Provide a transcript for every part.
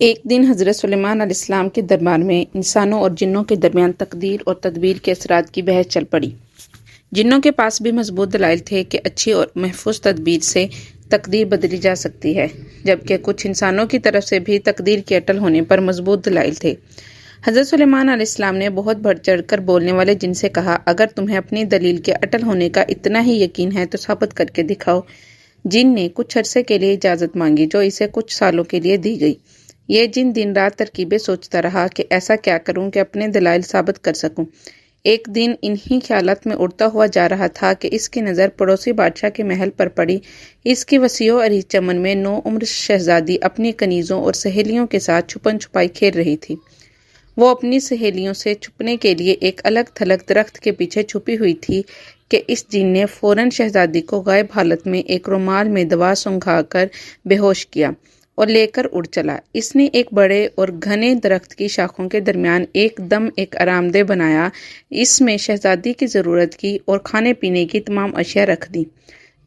ایک دن حضرت سلیمان علیہ السلام کے دربار میں انسانوں اور جنوں کے درمیان تقدیر اور تدبیر کے اثرات کی بحث چل پڑی۔ جنوں کے پاس بھی مضبوط دلائل تھے کہ اچھی اور محفوظ تدبیر سے تقدیر بدلی جا سکتی ہے، جبکہ کچھ انسانوں کی طرف سے بھی تقدیر کے اٹل ہونے پر مضبوط دلائل تھے۔ حضرت سلیمان علیہ السلام نے بہت بڑھ چڑھ کر بولنے والے جن سے کہا، اگر تمہیں اپنی دلیل کے اٹل ہونے کا اتنا ہی یقین ہے تو ثابت کر کے دکھاؤ۔ جن نے کچھ عرصے کے لیے اجازت مانگی جو اسے کچھ سالوں کے لیے دی گئی۔ یہ جن دن رات ترکیبیں سوچتا رہا کہ ایسا کیا کروں کہ اپنے دلائل ثابت کر سکوں۔ ایک دن انہی خیالات میں اڑتا ہوا جا رہا تھا کہ اس کی نظر پڑوسی بادشاہ کے محل پر پڑی۔ اس کی وسیع و عریض چمن میں 9 عمر شہزادی اپنی کنیزوں اور سہیلیوں کے ساتھ چھپن چھپائی کھیل رہی تھی۔ وہ اپنی سہیلیوں سے چھپنے کے لیے ایک الگ تھلگ درخت کے پیچھے چھپی ہوئی تھی کہ اس جن نے فوراً شہزادی کو غائب حالت میں ایک رومال میں دوا سنگھا کر بے ہوش کیا اور لے کر اڑ چلا۔ اس نے ایک بڑے اور گھنے درخت کی شاخوں کے درمیان ایک دم ایک آرام دہ بنایا، اس میں شہزادی کی ضرورت کی اور کھانے پینے کی تمام اشیاء رکھ دی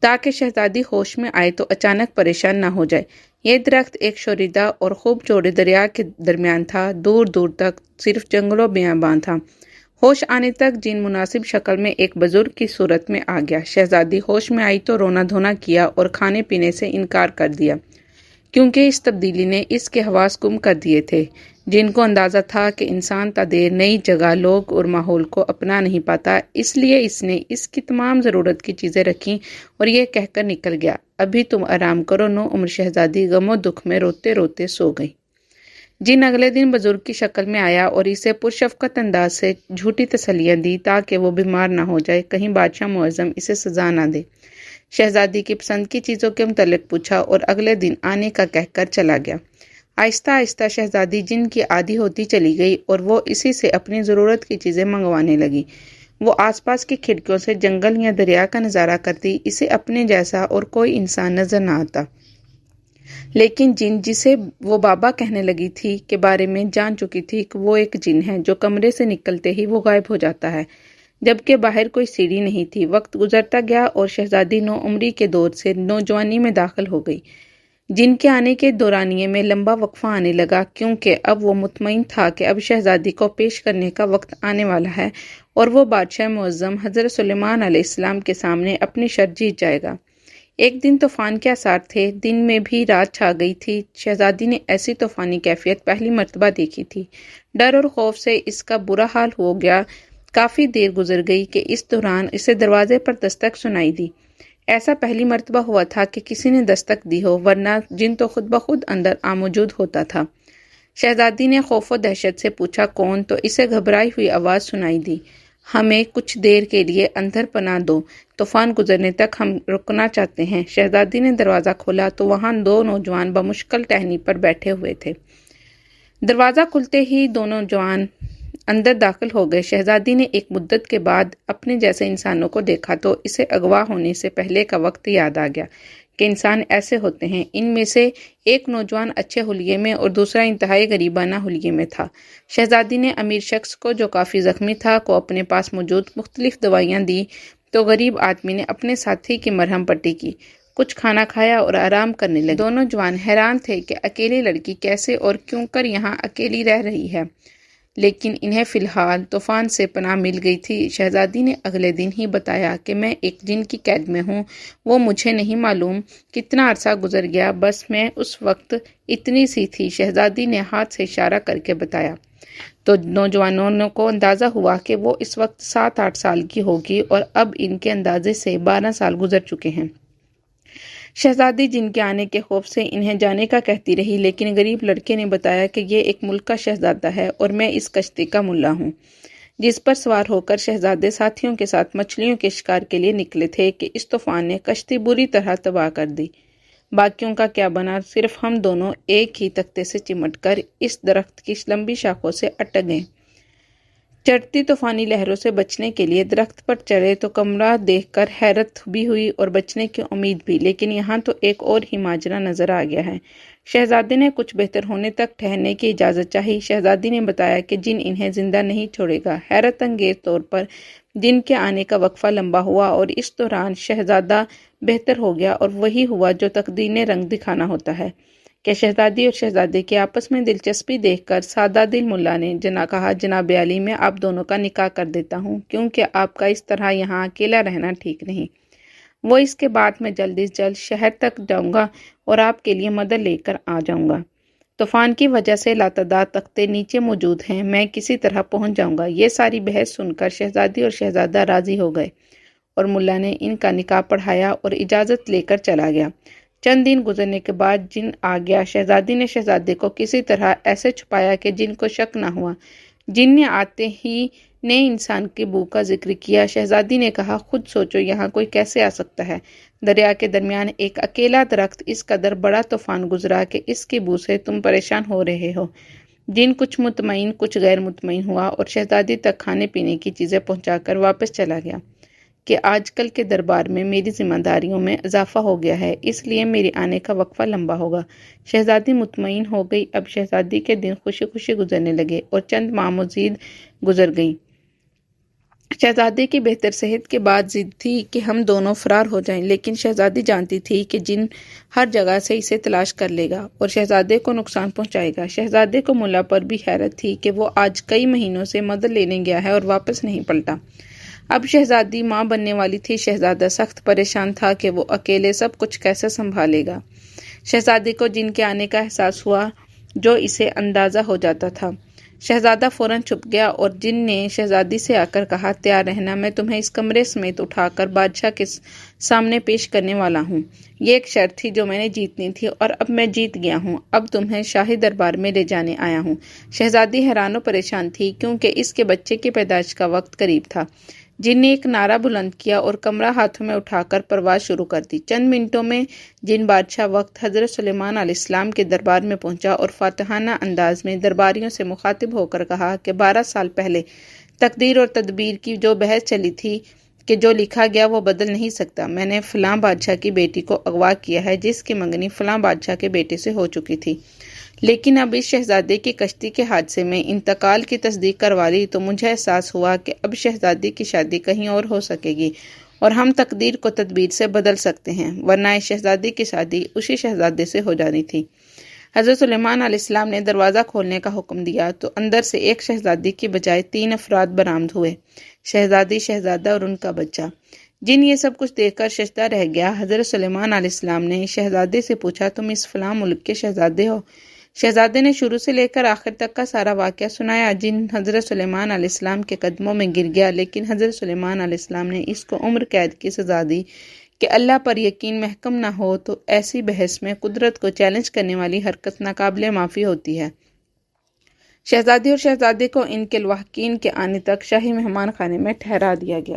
تاکہ شہزادی ہوش میں آئے تو اچانک پریشان نہ ہو جائے۔ یہ درخت ایک شوریدہ اور خوب چوڑے دریا کے درمیان تھا، دور دور تک صرف جنگل و بیابان تھا۔ ہوش آنے تک جن مناسب شکل میں ایک بزرگ کی صورت میں آ گیا۔ شہزادی ہوش میں آئی تو رونا دھونا کیا اور کھانے پینے سے انکار کر دیا، کیونکہ اس تبدیلی نے اس کے حواس گم کر دیے تھے۔ جن کو اندازہ تھا کہ انسان تا دیر نئی جگہ، لوگ اور ماحول کو اپنا نہیں پاتا، اس لیے اس نے اس کی تمام ضرورت کی چیزیں رکھیں اور یہ کہہ کر نکل گیا، ابھی تم آرام کرو۔ 9 عمر شہزادی غم و دکھ میں روتے روتے سو گئی۔ جن اگلے دن بزرگ کی شکل میں آیا اور اسے پرشفقت انداز سے جھوٹی تسلیاں دی تاکہ وہ بیمار نہ ہو جائے، کہیں بادشاہ معظم اسے سزا نہ دے۔ شہزادی کی پسند کی چیزوں کے متعلق پوچھا اور اگلے دن آنے کا کہہ کر چلا گیا۔ آہستہ آہستہ شہزادی جن کی عادی ہوتی چلی گئی اور وہ اسی سے اپنی ضرورت کی چیزیں منگوانے لگی۔ وہ آس پاس کی کھڑکیوں سے جنگل یا دریا کا نظارہ کرتی، اسے اپنے جیسا اور کوئی انسان نظر نہ آتا۔ لیکن جن جسے وہ بابا کہنے لگی تھی کے بارے میں جان چکی تھی کہ وہ ایک جن ہے جو کمرے سے نکلتے ہی وہ غائب ہو جاتا ہے، جبکہ باہر کوئی سیڑھی نہیں تھی۔ وقت گزرتا گیا اور شہزادی 9 عمری کے دور سے نوجوانی میں داخل ہو گئی۔ جن کے آنے کے دورانیے میں لمبا وقفہ آنے لگا، کیونکہ اب وہ مطمئن تھا کہ اب شہزادی کو پیش کرنے کا وقت آنے والا ہے اور وہ بادشاہ معظم حضرت سلیمان علیہ السلام کے سامنے اپنی شرط جیت جائے گا۔ ایک دن طوفان کے آثار تھے، دن میں بھی رات چھا گئی تھی۔ شہزادی نے ایسی طوفانی کیفیت پہلی مرتبہ دیکھی تھی۔ ڈر اور خوف سے اس کا برا حال ہو گیا۔ کافی دیر گزر گئی کہ اس دوران اسے دروازے پر دستک سنائی دی۔ ایسا پہلی مرتبہ ہوا تھا کہ کسی نے دستک دی ہو، ورنہ جن تو خود بخود اندر آموجود ہوتا تھا۔ شہزادی نے خوف و دہشت سے پوچھا کون، تو اسے گھبرائی ہوئی آواز سنائی دی، ہمیں کچھ دیر کے لیے اندر پناہ دو، طوفان گزرنے تک ہم رکنا چاہتے ہیں۔ شہزادی نے دروازہ کھولا تو وہاں 2 نوجوان بمشکل ٹہنی پر بیٹھے ہوئے تھے۔ دروازہ کھلتے ہی دونوں نوجوان اندر داخل ہو گئے۔ شہزادی نے ایک مدت کے بعد اپنے جیسے انسانوں کو دیکھا تو اسے اغوا ہونے سے پہلے کا وقت یاد آ گیا کہ انسان ایسے ہوتے ہیں۔ ان میں سے ایک نوجوان اچھے حلیے میں اور دوسرا انتہائی غریبانہ حلیے میں تھا۔ شہزادی نے امیر شخص کو، جو کافی زخمی تھا، کو اپنے پاس موجود مختلف دوائیاں دی تو غریب آدمی نے اپنے ساتھی کی مرہم پٹی کی، کچھ کھانا کھایا اور آرام کرنے لگے۔ دونوں جوان حیران تھے کہ اکیلی لڑکی کیسے اور کیوں کر یہاں اکیلی رہ رہی ہے، لیکن انہیں فی الحال طوفان سے پناہ مل گئی تھی۔ شہزادی نے اگلے دن ہی بتایا کہ میں ایک جن کی قید میں ہوں، وہ مجھے نہیں معلوم کتنا عرصہ گزر گیا، بس میں اس وقت اتنی سی تھی۔ شہزادی نے ہاتھ سے اشارہ کر کے بتایا تو نوجوانوں کو اندازہ ہوا کہ وہ اس وقت 7-8 سال کی ہوگی اور اب ان کے اندازے سے 12 سال گزر چکے ہیں۔ شہزادی جن کے آنے کے خوف سے انہیں جانے کا کہتی رہی، لیکن غریب لڑکے نے بتایا کہ یہ ایک ملک کا شہزادہ ہے اور میں اس کشتی کا ملا ہوں، جس پر سوار ہو کر شہزادے ساتھیوں کے ساتھ مچھلیوں کے شکار کے لیے نکلے تھے کہ اس طوفان نے کشتی بری طرح تباہ کر دی۔ باقیوں کا کیا بنا، صرف ہم دونوں ایک ہی تختے سے چمٹ کر اس درخت کی لمبی شاخوں سے اٹک گئے۔ چڑھتی طوفانی لہروں سے بچنے کے لیے درخت پر چڑھے تو کمرہ دیکھ کر حیرت بھی ہوئی اور بچنے کی امید بھی، لیکن یہاں تو ایک اور ہی ماجرا نظر آ گیا ہے۔ شہزادے نے کچھ بہتر ہونے تک ٹھہرنے کی اجازت چاہی۔ شہزادی نے بتایا کہ جن انہیں زندہ نہیں چھوڑے گا۔ حیرت انگیز طور پر جن کے آنے کا وقفہ لمبا ہوا اور اس دوران شہزادہ بہتر ہو گیا، اور وہی ہوا جو تقدیر نے رنگ دکھانا ہوتا ہے کہ شہزادی اور شہزادے کے آپس میں دلچسپی دیکھ کر سادہ دل ملا نے کہا، جناب عالی، میں آپ دونوں کا نکاح کر دیتا ہوں، کیونکہ آپ کا اس طرح یہاں اکیلا رہنا ٹھیک نہیں۔ وہ اس کے بعد میں جلد از جلد شہر تک جاؤں گا اور آپ کے لیے مدد لے کر آ جاؤں گا۔ طوفان کی وجہ سے لاتعداد تختے نیچے موجود ہیں، میں کسی طرح پہنچ جاؤں گا۔ یہ ساری بحث سن کر شہزادی اور شہزادہ راضی ہو گئے اور ملا نے ان کا نکاح پڑھایا اور اجازت لے کر چلا گیا۔ چند دن گزرنے کے بعد جن آ گیا۔ شہزادی نے شہزادے کو کسی طرح ایسے چھپایا کہ جن کو شک نہ ہوا۔ جن نے آتے ہی نئے انسان کی بو کا ذکر کیا۔ شہزادی نے کہا، خود سوچو یہاں کوئی کیسے آ سکتا ہے؟ دریا کے درمیان ایک اکیلا درخت، اس قدر بڑا طوفان گزرا کہ اس کی بو سے تم پریشان ہو رہے ہو۔ جن کچھ مطمئن کچھ غیر مطمئن ہوا اور شہزادی تک کھانے پینے کی چیزیں پہنچا کر واپس چلا گیا کہ آج کل کے دربار میں میری ذمہ داریوں میں اضافہ ہو گیا ہے، اس لیے میرے آنے کا وقفہ لمبا ہوگا۔ شہزادی مطمئن ہو گئی۔ اب شہزادی کے دن خوشی خوشی گزرنے لگے اور چند ماہ مزید گزر گئیں۔ شہزادے کی بہتر صحت کے بعد ضد تھی کہ ہم دونوں فرار ہو جائیں، لیکن شہزادی جانتی تھی کہ جن ہر جگہ سے اسے تلاش کر لے گا اور شہزادے کو نقصان پہنچائے گا۔ شہزادے کو ملا پر بھی حیرت تھی کہ وہ آج کئی مہینوں سے مدد لینے گیا ہے اور واپس نہیں پلٹا۔ اب شہزادی ماں بننے والی تھی۔ شہزادہ سخت پریشان تھا کہ وہ اکیلے سب کچھ کیسے سنبھالے گا۔ شہزادے کو جن کے آنے کا احساس ہوا جو اسے اندازہ ہو جاتا تھا۔ شہزادہ فوراً چھپ گیا اور جن نے شہزادی سے آ کر کہا، تیار رہنا، میں تمہیں اس کمرے سمیت اٹھا کر بادشاہ کے سامنے پیش کرنے والا ہوں۔ یہ ایک شرط تھی جو میں نے جیتنی تھی اور اب میں جیت گیا ہوں۔ اب تمہیں شاہی دربار میں لے جانے آیا ہوں۔ شہزادی حیران و پریشان تھی کیونکہ اس کے بچے کی پیدائش کا وقت قریب تھا۔ جن نے ایک نعرہ بلند کیا اور کمرہ ہاتھوں میں اٹھا کر پرواز شروع کر دی۔ چند منٹوں میں جن بادشاہ وقت حضرت سلیمان علیہ السلام کے دربار میں پہنچا اور فاتحانہ انداز میں درباریوں سے مخاطب ہو کر کہا کہ 12 سال پہلے تقدیر اور تدبیر کی جو بحث چلی تھی کہ جو لکھا گیا وہ بدل نہیں سکتا۔ میں نے فلاں بادشاہ کی بیٹی کو اغوا کیا ہے جس کی منگنی فلاں بادشاہ کے بیٹے سے ہو چکی تھی، لیکن اب اس شہزادے کی کشتی کے حادثے میں انتقال کی تصدیق کروا لی تو مجھے احساس ہوا کہ اب شہزادی کی شادی کہیں اور ہو سکے گی اور ہم تقدیر کو تدبیر سے بدل سکتے ہیں، ورنہ اس شہزادی کی شادی اسی شہزادے سے ہو جانی تھی۔ حضرت سلیمان علیہ السلام نے دروازہ کھولنے کا حکم دیا تو اندر سے ایک شہزادی کی بجائے 3 افراد برآمد ہوئے، شہزادی، شہزادہ اور ان کا بچہ۔ جن یہ سب کچھ دیکھ کر ششدر رہ گیا۔ حضرت سلیمان علیہ السلام نے شہزادے سے پوچھا، تم اس فلاں ملک کے شہزادے ہو؟ شہزادے نے شروع سے لے کر آخر تک کا سارا واقعہ سنایا۔ جن حضرت سلیمان علیہ السلام کے قدموں میں گر گیا، لیکن حضرت سلیمان علیہ السلام نے اس کو عمر قید کی سزا دی کہ اللہ پر یقین محکم نہ ہو تو ایسی بحث میں قدرت کو چیلنج کرنے والی حرکت ناقابل معافی ہوتی ہے۔ شہزادی اور شہزادے کو ان کے لواحقین کے آنے تک شاہی مہمان خانے میں ٹھہرا دیا گیا۔